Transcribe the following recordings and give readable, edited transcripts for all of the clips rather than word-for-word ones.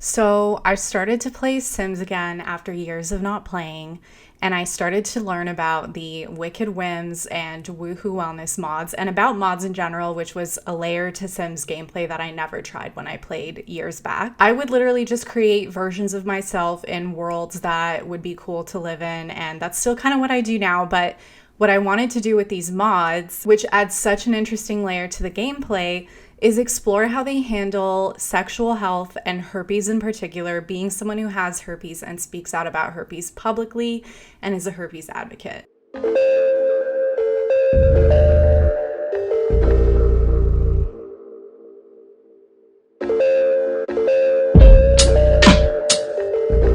So I started to play Sims again after years of not playing, and I started to learn about the Wicked Whims and Woohoo Wellness mods, and about mods in general, which was a layer to Sims gameplay that I never tried when I played years back. I would literally just create versions of myself in worlds that would be cool to live in, and that's still kind of what I do now, but what I wanted to do with these mods, which adds such an interesting layer to the gameplay, is explore how they handle sexual health and herpes in particular, being someone who has herpes and speaks out about herpes publicly and is a herpes advocate.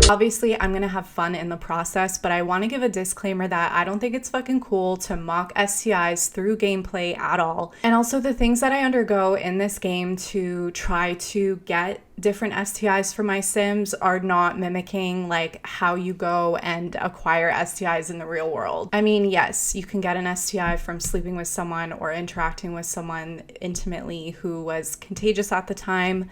Obviously, I'm gonna have fun in the process, but I want to give a disclaimer that I don't think it's fucking cool to mock STIs through gameplay at all. And also the things that I undergo in this game to try to get different STIs for my Sims are not mimicking like how you go and acquire STIs in the real world. I mean, yes, you can get an STI from sleeping with someone or interacting with someone intimately who was contagious at the time,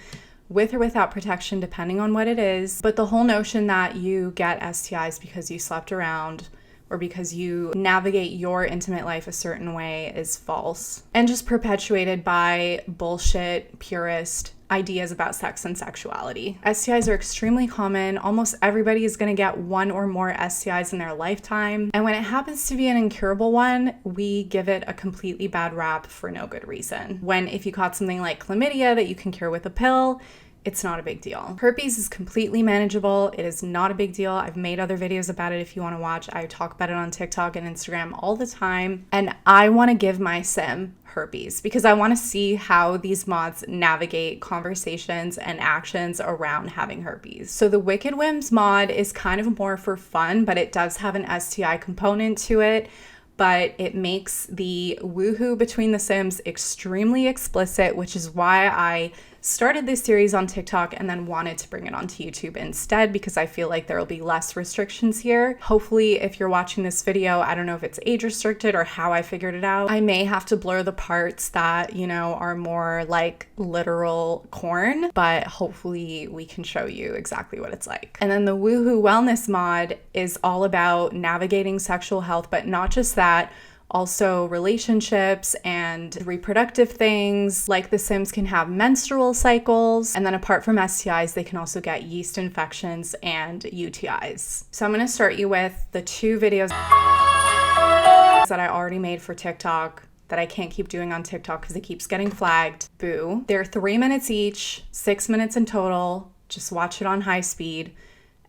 with or without protection, depending on what it is. But the whole notion that you get STIs because you slept around or because you navigate your intimate life a certain way is false and just perpetuated by bullshit, purist ideas about sex and sexuality. STIs are extremely common. Almost everybody is going to get one or more STIs in their lifetime. And when it happens to be an incurable one, we give it a completely bad rap for no good reason. When if you caught something like chlamydia that you can cure with a pill, it's not a big deal. Herpes is completely manageable. It is not a big deal. I've made other videos about it if you want to watch. I talk about it on TikTok and Instagram all the time. And I want to give my Sim herpes because I want to see how these mods navigate conversations and actions around having herpes. So the Wicked Whims mod is kind of more for fun, but it does have an STI component to it. But it makes the woohoo between the Sims extremely explicit, which is why I started this series on TikTok and then wanted to bring it onto YouTube instead because I feel like there will be less restrictions here. Hopefully, if you're watching this video, I don't know if it's age restricted or how I figured it out. I may have to blur the parts that, you know, are more like literal corn, but hopefully we can show you exactly what it's like. And then the Woohoo Wellness mod is all about navigating sexual health, but not just that, also relationships and reproductive things. Like the Sims can have menstrual cycles, and then apart from STIs, they can also get yeast infections and UTIs. So I'm going to start you with the two videos that I already made for TikTok that I can't keep doing on TikTok because it keeps getting flagged. Boo. They're 3 minutes each, 6 minutes in total. Just watch it on high speed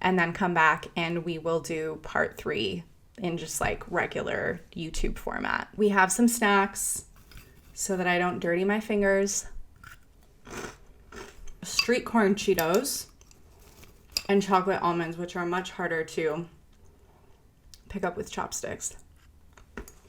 and then come back and we will do part 3 in just like regular YouTube format. We have some snacks so that I don't dirty my fingers. Street corn Cheetos and chocolate almonds, which are much harder to pick up with chopsticks.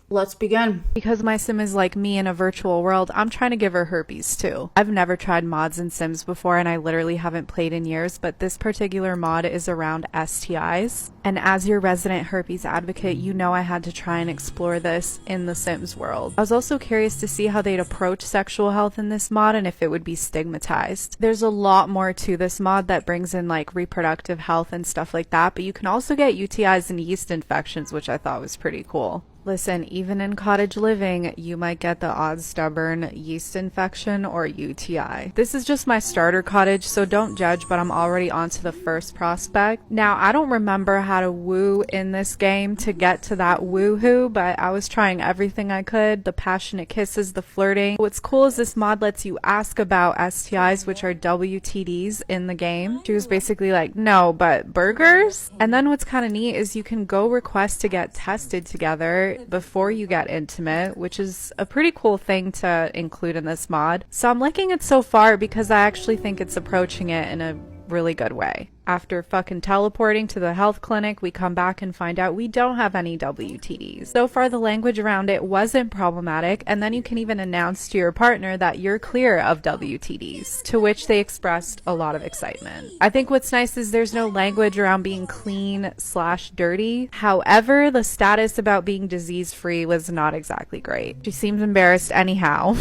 Let's begin. Because my Sim is like me in a virtual world, I'm trying to give her herpes too. I've never tried mods in Sims before and I literally haven't played in years, but this particular mod is around STIs. And as your resident herpes advocate, you know I had to try and explore this in the Sims world. I was also curious to see how they'd approach sexual health in this mod and if it would be stigmatized. There's a lot more to this mod that brings in like reproductive health and stuff like that, but you can also get UTIs and yeast infections, which I thought was pretty cool. Listen, even in cottage living, you might get the odd stubborn yeast infection or UTI. This is just my starter cottage, so don't judge, but I'm already on to the first prospect. Now, I don't remember how to woo in this game to get to that woohoo, but I was trying everything I could. The passionate kisses, the flirting. What's cool is this mod lets you ask about STIs, which are WTDs in the game. She was basically like, no, but burgers? And then what's kind of neat is you can go request to get tested together before you get intimate, which is a pretty cool thing to include in this mod. So I'm liking it so far because I actually think it's approaching it in a really good way. After fucking teleporting to the health clinic, we come back and find out we don't have any WTDs. So far, the language around it wasn't problematic, and then you can even announce to your partner that you're clear of WTDs, to which they expressed a lot of excitement. I think what's nice is there's no language around being clean/dirty. However, the status about being disease-free was not exactly great. She seems embarrassed anyhow.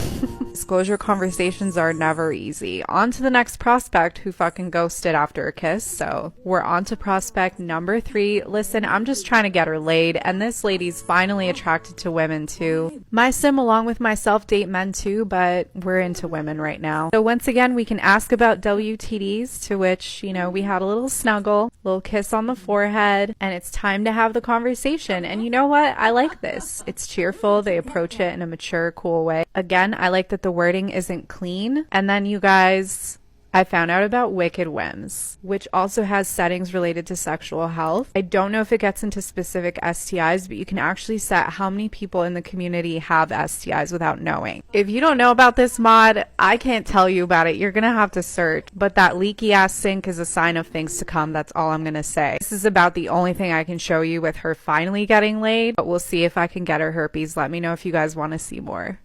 Disclosure conversations are never easy. On to the next prospect who fucking ghosted after a kiss. So we're on to prospect number 3. Listen, I'm just trying to get her laid, and this lady's finally attracted to women too. My sim along with myself date men too, but we're into women right now. So once again, we can ask about WTDs, to which, you know, we had a little snuggle, little kiss on the forehead, and it's time to have the conversation. And you know what? I like this. It's cheerful. They approach it in a mature, cool way. Again, I like that the wording isn't clean. And then you guys, I found out about Wicked Whims, which also has settings related to sexual health. I don't know if it gets into specific STIs, but you can actually set how many people in the community have STIs without knowing. If you don't know about this mod, I can't tell you about it. You're gonna have to search. But that leaky ass sink is a sign of things to come. That's all I'm gonna say. This is about the only thing I can show you with her finally getting laid, but we'll see if I can get her herpes. Let me know if you guys want to see more.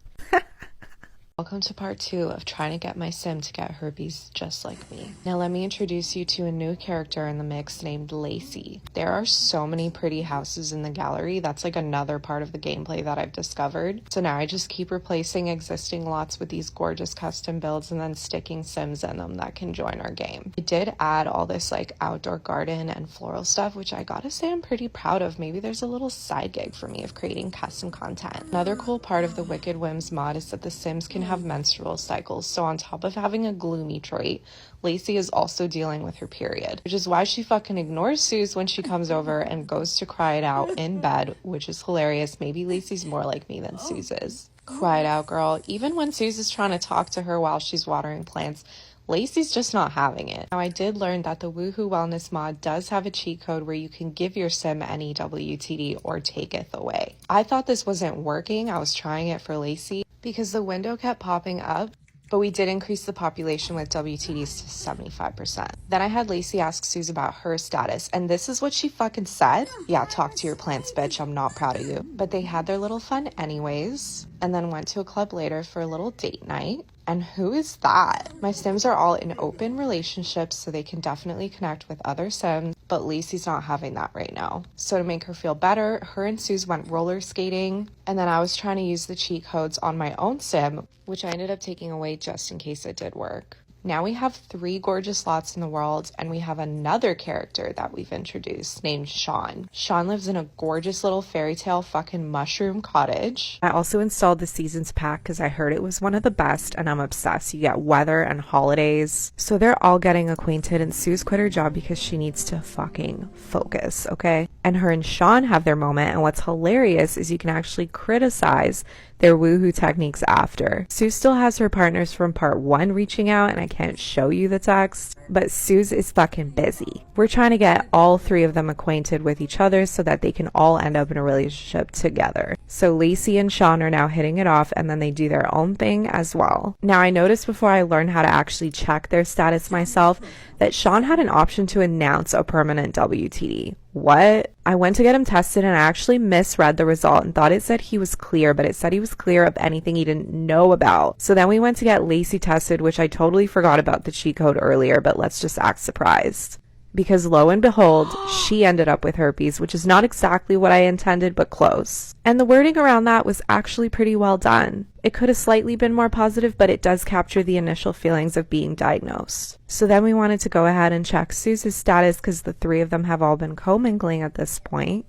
Welcome to part 2 of trying to get my sim to get herpes just like me. Now let me introduce you to a new character in the mix named Lacey. There are so many pretty houses in the gallery. That's like another part of the gameplay that I've discovered. So now I just keep replacing existing lots with these gorgeous custom builds and then sticking sims in them that can join our game. I did add all this like outdoor garden and floral stuff, which I gotta say I'm pretty proud of. Maybe there's a little side gig for me of creating custom content. Another cool part of the Wicked Whims mod is that the sims can have menstrual cycles, so on top of having a gloomy trait, Lacey is also dealing with her period, which is why she fucking ignores Suze when she comes over and goes to cry it out in bed, which is hilarious. Maybe Lacey's more like me than Suze is. Cry it out, girl. Even when Suze is trying to talk to her while she's watering plants, Lacey's just not having it. Now, I did learn that the Woohoo Wellness mod does have a cheat code where you can give your sim any WTD or taketh away. I thought this wasn't working. I was trying it for Lacey because the window kept popping up, but we did increase the population with WTDs to 75%. Then I had Lacey ask Suze about her status, and this is what she fucking said. Yeah, talk to your plants, bitch. I'm not proud of you. But they had their little fun anyways, and then went to a club later for a little date night. And who is that? My sims are all in open relationships, so they can definitely connect with other sims, but Lacey's not having that right now. So to make her feel better, her and Suze went roller skating, and then I was trying to use the cheat codes on my own sim, which I ended up taking away just in case it did work. Now we have 3 gorgeous lots in the world, and we have another character that we've introduced named Sean. Sean lives in a gorgeous little fairy tale fucking mushroom cottage. I also installed the seasons pack because I heard it was one of the best, and I'm obsessed. You get weather and holidays. So they're all getting acquainted, and Suze quit her job because she needs to fucking focus, okay? And her and Sean have their moment, and what's hilarious is you can actually criticize their woohoo techniques after. Suze still has her partners from part 1 reaching out, and I can't show you the text, but Suze is fucking busy. We're trying to get all 3 of them acquainted with each other so that they can all end up in a relationship together. So Lacey and Sean are now hitting it off, and then they do their own thing as well. Now I noticed before I learned how to actually check their status myself that Sean had an option to announce a permanent WTD. What? I went to get him tested and I actually misread the result and thought it said he was clear, but it said he was clear of anything he didn't know about. So then we went to get Lacey tested, which I totally forgot about the cheat code earlier, but let's just act surprised. Because lo and behold, she ended up with herpes, which is not exactly what I intended, but close. And the wording around that was actually pretty well done. It could have slightly been more positive, but it does capture the initial feelings of being diagnosed. So then we wanted to go ahead and check Suze's status because the 3 of them have all been commingling at this point,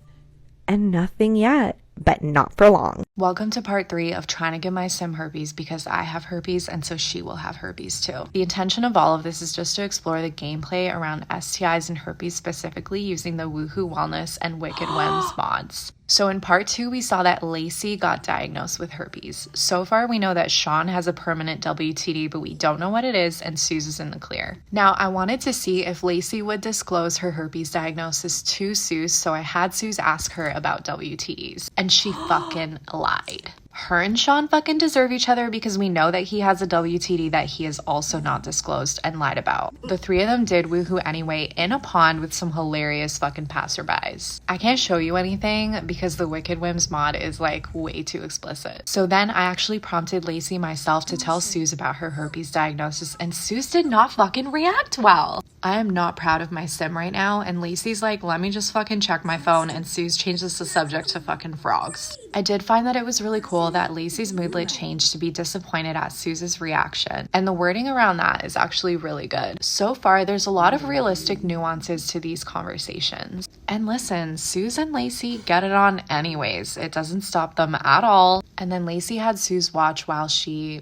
and nothing yet. But not for long. Welcome to part 3 of trying to give my sim herpes because I have herpes and so she will have herpes too. The intention of all of this is just to explore the gameplay around STIs and herpes specifically using the Woohoo Wellness and Wicked Whims mods. So in part 2, we saw that Lacey got diagnosed with herpes. So far, we know that Sean has a permanent WTD, but we don't know what it is, and Suze is in the clear. Now, I wanted to see if Lacey would disclose her herpes diagnosis to Suze, so I had Suze ask her about WTDs, and she fucking lied. Her and Sean fucking deserve each other because we know that he has a WTD that he has also not disclosed and lied about. The three of them did woohoo anyway in a pond with some hilarious fucking passerbys. I can't show you anything because the Wicked Whims mod is like way too explicit. So then I actually prompted Lacey myself to tell Suze about her herpes diagnosis, and Suze did not fucking react well. I am not proud of my sim right now, and Lacey's like, let me just fucking check my phone, and Suze changes the subject to fucking frogs. I did find that it was really cool that Lacey's moodlet changed to be disappointed at Suze's reaction, and the wording around that is actually really good. So far, there's a lot of realistic nuances to these conversations. And listen, Suze and Lacey get it on anyways. It doesn't stop them at all. And then Lacey had Suze watch while she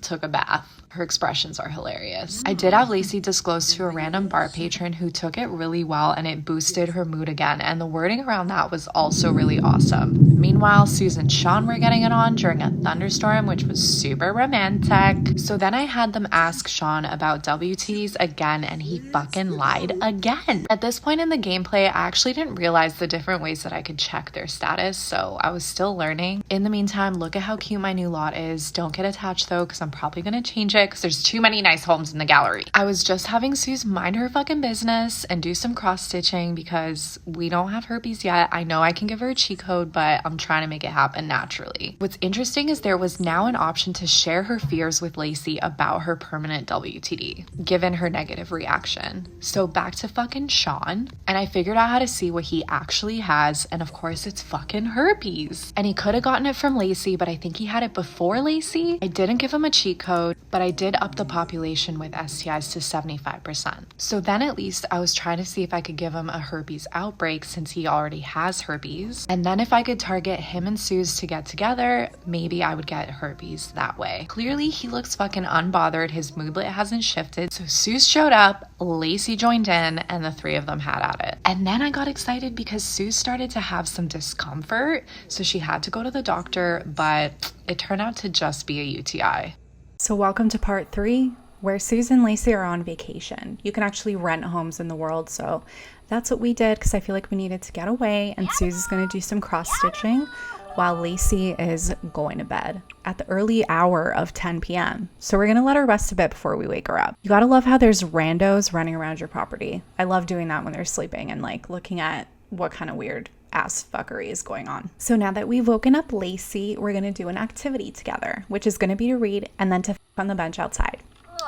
took a bath. Her expressions are hilarious. I did have Lacey disclose to a random bar patron who took it really well, and it boosted her mood again, and the wording around that was also really awesome. Meanwhile, Suze and Sean were getting it on during a thunderstorm, which was super romantic. So then I had them ask Sean about WTs again, and he fucking lied again. At this point in the gameplay, I actually didn't realize the different ways that I could check their status, so I was still learning. In the meantime, look at how cute my new lot is. Don't get attached though, because I'm probably gonna change it because there's too many nice homes in the gallery. I was just having Suze mind her fucking business and do some cross stitching because we don't have herpes yet. I know I can give her a cheat code, but I'm trying to make it happen naturally. What's interesting is there was now an option to share her fears with Lacey about her permanent WTD, given her negative reaction. So back to fucking Sean, and I figured out how to see what he actually has, and of course it's fucking herpes. And he could have gotten it from Lacey, but I think he had it before Lacey. I didn't give him a cheat code, but I did up the population with STIs to 75%. So then at least I was trying to see if I could give him a herpes outbreak since he already has herpes. And then if I could target him and Suze to get together, maybe I would get herpes that way. Clearly he looks fucking unbothered. His moodlet hasn't shifted. So Suze showed up, Lacey joined in, and the three of them had at it. And then I got excited because Suze started to have some discomfort. So she had to go to the doctor, but it turned out to just be a UTI. So welcome to part 3, where Suze and Lacey are on vacation. You can actually rent homes in the world, so that's what we did because I feel like we needed to get away, and Suze is going to do some cross-stitching while Lacey is going to bed at the early hour of 10 p.m. So we're going to let her rest a bit before we wake her up. You gotta love how there's randos running around your property. I love doing that when they're sleeping and like looking at what kind of weird ass fuckery is going on. So now that we've woken up Lacey, we're gonna do an activity together, which is gonna be to read and then to on the bench outside.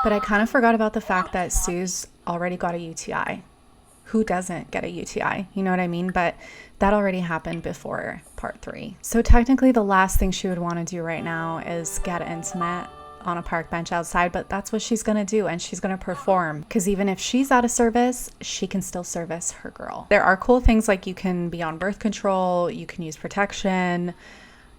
But I kind of forgot about the fact that Suze already got a UTI. Who doesn't get a UTI? You know what I mean? But that already happened before part 3. So technically the last thing she would want to do right now is get intimate on a park bench outside, but that's what she's gonna do, and she's gonna perform, because even if she's out of service, she can still service her girl. There are cool things like you can be on birth control, you can use protection,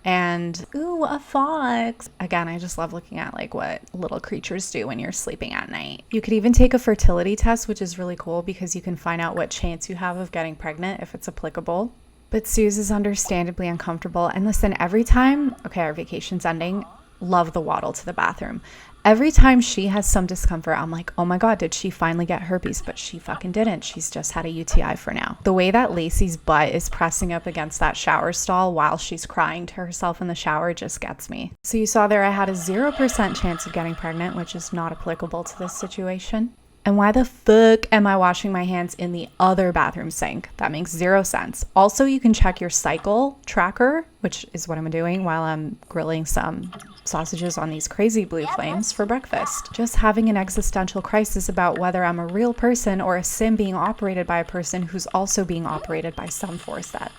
and ooh, a fox. Again, I just love looking at like what little creatures do when you're sleeping at night. You could even take a fertility test, which is really cool because you can find out what chance you have of getting pregnant if it's applicable. But Suze is understandably uncomfortable, and listen, every time, okay, our vacation's ending, love the waddle to the bathroom. Every time she has some discomfort, I'm like, oh my God, did she finally get herpes? But she fucking didn't. She's just had a UTI for now. The way that Lacey's butt is pressing up against that shower stall while she's crying to herself in the shower just gets me. So you saw there I had a 0% chance of getting pregnant, which is not applicable to this situation. And why the fuck am I washing my hands in the other bathroom sink? That makes 0 sense. Also, you can check your cycle tracker, which is what I'm doing while I'm grilling some sausages on these crazy blue flames for breakfast. Just having an existential crisis about whether I'm a real person or a sim being operated by a person who's also being operated by some force that's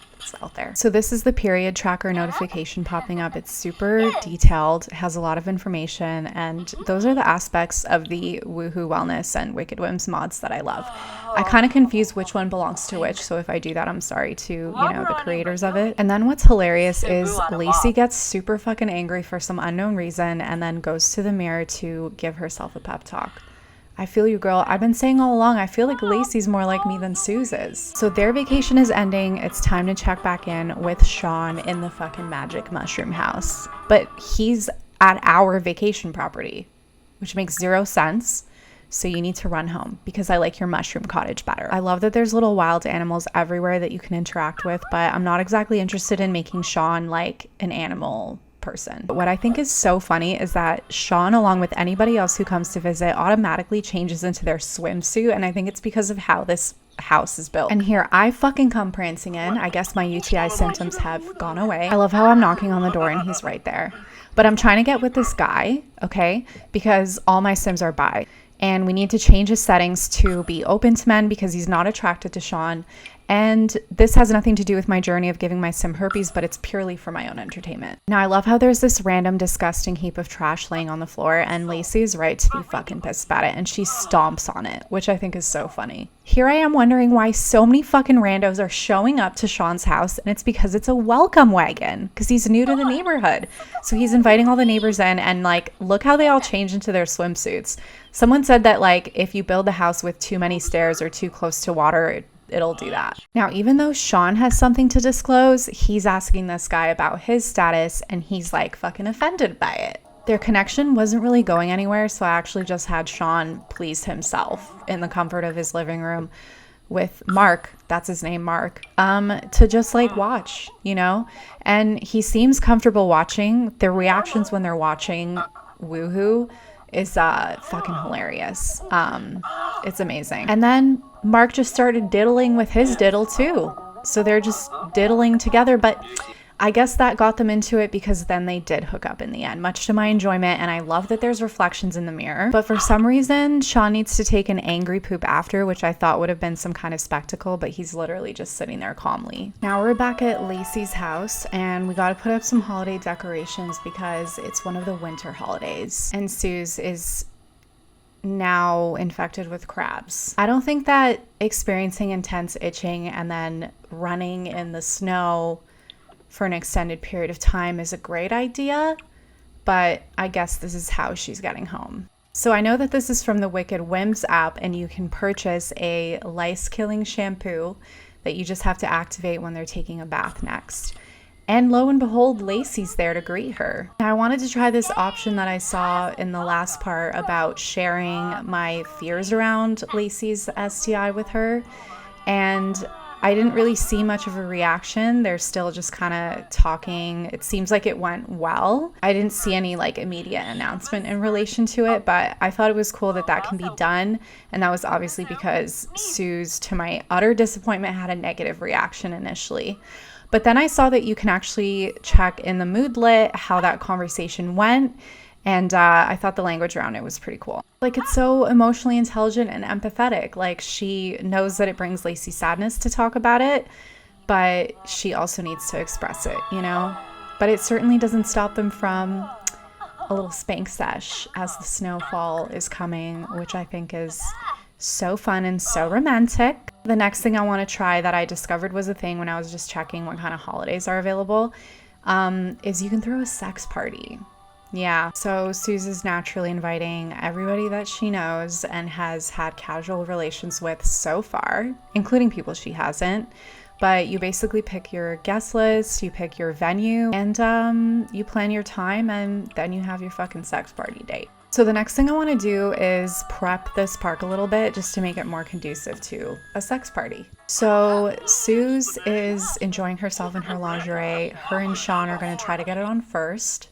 out there. So this is the period tracker notification popping up. It's super detailed, has a lot of information, and those are the aspects of the Woohoo Wellness and Wicked Whims mods that I love. I kind of confuse which one belongs to which, so if I do that, I'm sorry to, the creators of it. And then what's hilarious is Lacey gets super fucking angry for some unknown reason and then goes to the mirror to give herself a pep talk. I feel you, girl. I've been saying all along, I feel like Lacey's more like me than Suze is. So their vacation is ending. It's time to check back in with Sean in the fucking magic mushroom house. But he's at our vacation property, which makes 0 sense. So you need to run home because I like your mushroom cottage better. I love that there's little wild animals everywhere that you can interact with, but I'm not exactly interested in making Sean like an animal person. But what I think is so funny is that Sean, along with anybody else who comes to visit, automatically changes into their swimsuit, and I think it's because of how this house is built. And here I fucking come prancing in. I guess my UTI symptoms have gone away. I love how I'm knocking on the door and he's right there. But I'm trying to get with this guy, okay? Because all my Sims are bi. And we need to change his settings to be open to men because he's not attracted to Sean. And this has nothing to do with my journey of giving my Sim herpes, but it's purely for my own entertainment. Now, I love how there's this random disgusting heap of trash laying on the floor, and Lacey is right to be fucking pissed about it, and she stomps on it, which I think is so funny. Here I am wondering why so many fucking randos are showing up to Sean's house, and it's because it's a welcome wagon, because he's new to the neighborhood. So he's inviting all the neighbors in, and like, look how they all change into their swimsuits. Someone said that like, if you build a house with too many stairs or too close to water, it'll do that. Now, even though Sean has something to disclose, he's asking this guy about his status and he's like fucking offended by it. Their connection wasn't really going anywhere, so I actually just had Sean please himself in the comfort of his living room with Mark, that's his name, Mark, to just like watch, you know? And he seems comfortable watching. Their reactions when they're watching Woohoo is fucking hilarious. It's amazing. And then Mark just started diddling with his diddle too. So they're just diddling together, but I guess that got them into it because then they did hook up in the end, much to my enjoyment. And I love that there's reflections in the mirror. But for some reason, Sean needs to take an angry poop after, which I thought would have been some kind of spectacle, but he's literally just sitting there calmly. Now we're back at Lacey's house and we got to put up some holiday decorations because it's one of the winter holidays. And Suze is now infected with crabs. I don't think that experiencing intense itching and then running in the snow for an extended period of time is a great idea, but I guess this is how she's getting home. So I know that this is from the Wicked Whims app, and you can purchase a lice-killing shampoo that you just have to activate when they're taking a bath next. And lo and behold, Lacey's there to greet her. Now, I wanted to try this option that I saw in the last part about sharing my fears around Lacey's STI with her. And I didn't really see much of a reaction. They're still just kind of talking. It seems like it went well. I didn't see any like immediate announcement in relation to it, but I thought it was cool that that can be done. And that was obviously because Suze, to my utter disappointment, had a negative reaction initially. But then I saw that you can actually check in the moodlet how that conversation went. And I thought the language around it was pretty cool. Like, it's so emotionally intelligent and empathetic. Like, she knows that it brings Lacey sadness to talk about it, but she also needs to express it, you know? But it certainly doesn't stop them from a little spank sesh as the snowfall is coming, which I think is so fun and so romantic. The next thing I want to try that I discovered was a thing when I was just checking what kind of holidays are available, is you can throw a sex party. Yeah, so Suze is naturally inviting everybody that she knows and has had casual relations with so far, including people she hasn't. But you basically pick your guest list, you pick your venue, and you plan your time, and then you have your fucking sex party date. So the next thing I want to do is prep this park a little bit just to make it more conducive to a sex party. So Suze is enjoying herself in her lingerie. Her and Sean are going to try to get it on first.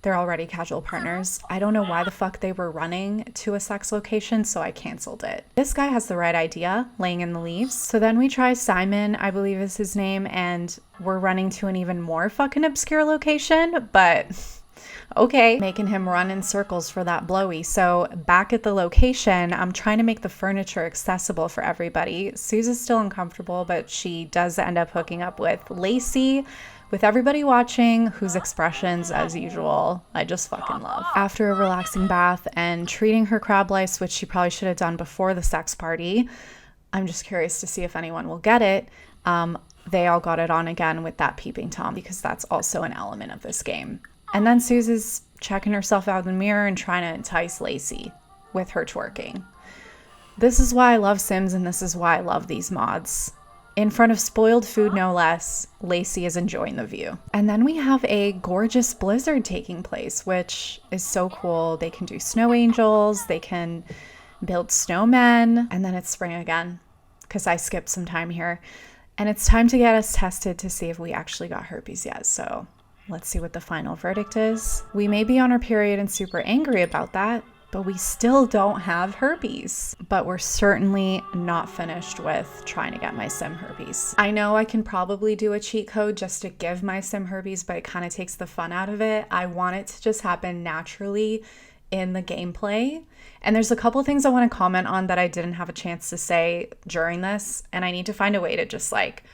They're already casual partners. I don't know why the fuck they were running to a sex location, so I canceled it. This guy has the right idea, laying in the leaves. So then we try Simon, I believe is his name, and we're running to an even more fucking obscure location, but okay. Making him run in circles for that blowy. So back at the location, I'm trying to make the furniture accessible for everybody. Suze is still uncomfortable, but she does end up hooking up with Lacey, with everybody watching, whose expressions, as usual, I just fucking love. After a relaxing bath and treating her crab lice, which she probably should have done before the sex party, I'm just curious to see if anyone will get it. They all got it on again with that peeping Tom, because that's also an element of this game. And then Suze is checking herself out in the mirror and trying to entice Lacey with her twerking. This is why I love Sims, and this is why I love these mods. In front of spoiled food, no less, Lacey is enjoying the view. And then we have a gorgeous blizzard taking place, which is so cool. They can do snow angels, they can build snowmen, and then it's spring again, because I skipped some time here. And it's time to get us tested to see if we actually got herpes yet. So Let's see what the final verdict is. We may be on our period and super angry about that, but we still don't have herpes. But we're certainly not finished with trying to get my sim herpes. I know I can probably do a cheat code just to give my sim herpes, but it kind of takes the fun out of it. I want it to just happen naturally in the gameplay. And there's a couple things I want to comment on that I didn't have a chance to say during this, and I need to find a way to just like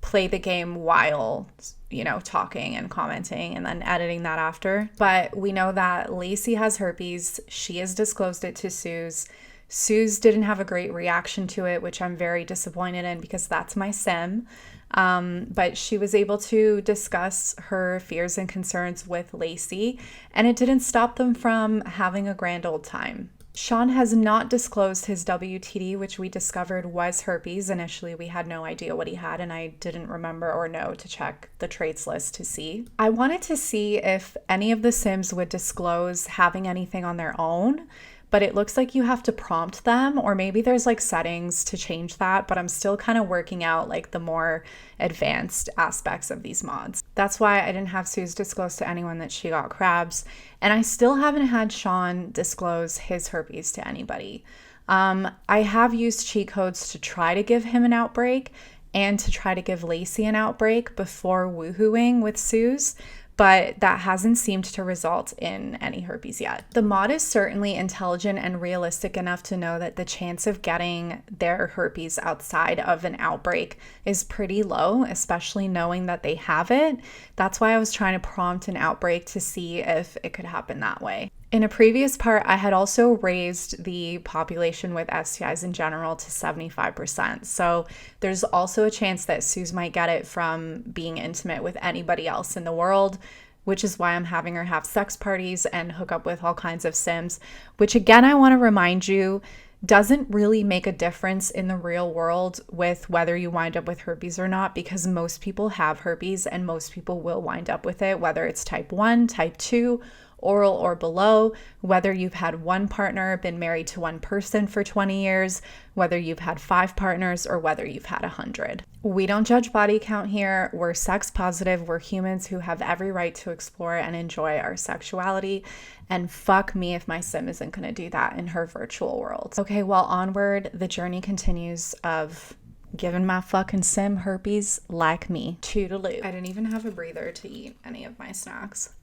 play the game while, you know, talking and commenting and then editing that after. But we know that Lacey has herpes. She has disclosed it to Suze. Suze didn't have a great reaction to it, which I'm very disappointed in because that's my sim. But she was able to discuss her fears and concerns with Lacey, and it didn't stop them from having a grand old time. Sean has not disclosed his WTD, which we discovered was herpes. Initially, we had no idea what he had, and I didn't remember or know to check the traits list to see. I wanted to see if any of the Sims would disclose having anything on their own, but it looks like you have to prompt them, or maybe there's like settings to change that, but I'm still kind of working out like the more advanced aspects of these mods. That's why I didn't have Suze disclose to anyone that she got crabs, and I still haven't had Sean disclose his herpes to anybody. I have used cheat codes to try to give him an outbreak and to try to give Lacey an outbreak before woohooing with Suze, but that hasn't seemed to result in any herpes yet. The mod is certainly intelligent and realistic enough to know that the chance of getting their herpes outside of an outbreak is pretty low, especially knowing that they have it. That's why I was trying to prompt an outbreak to see if it could happen that way. In a previous part, I had also raised the population with STIs in general to 75%. So there's also a chance that Suze might get it from being intimate with anybody else in the world, which is why I'm having her have sex parties and hook up with all kinds of Sims, which again, I want to remind you, doesn't really make a difference in the real world with whether you wind up with herpes or not, because most people have herpes and most people will wind up with it, whether it's type 1, type 2, oral or below, whether you've had one partner, been married to one person for 20 years, whether you've had 5 partners, or whether you've had 100. We don't judge body count here. We're sex positive. We're humans who have every right to explore and enjoy our sexuality. And fuck me if my sim isn't going to do that in her virtual world. Okay, well, onward, the journey continues of giving my fucking sim herpes like me. Toodaloo. I didn't even have a breather to eat any of my snacks.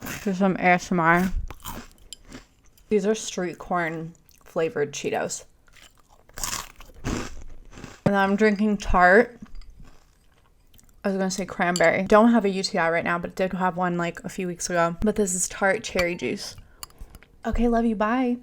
For some ASMR. These are street corn flavored Cheetos. And I'm drinking tart. I was gonna say cranberry. Don't have a UTI right now, but did have one like a few weeks ago. But this is tart cherry juice. Okay, love you. Bye.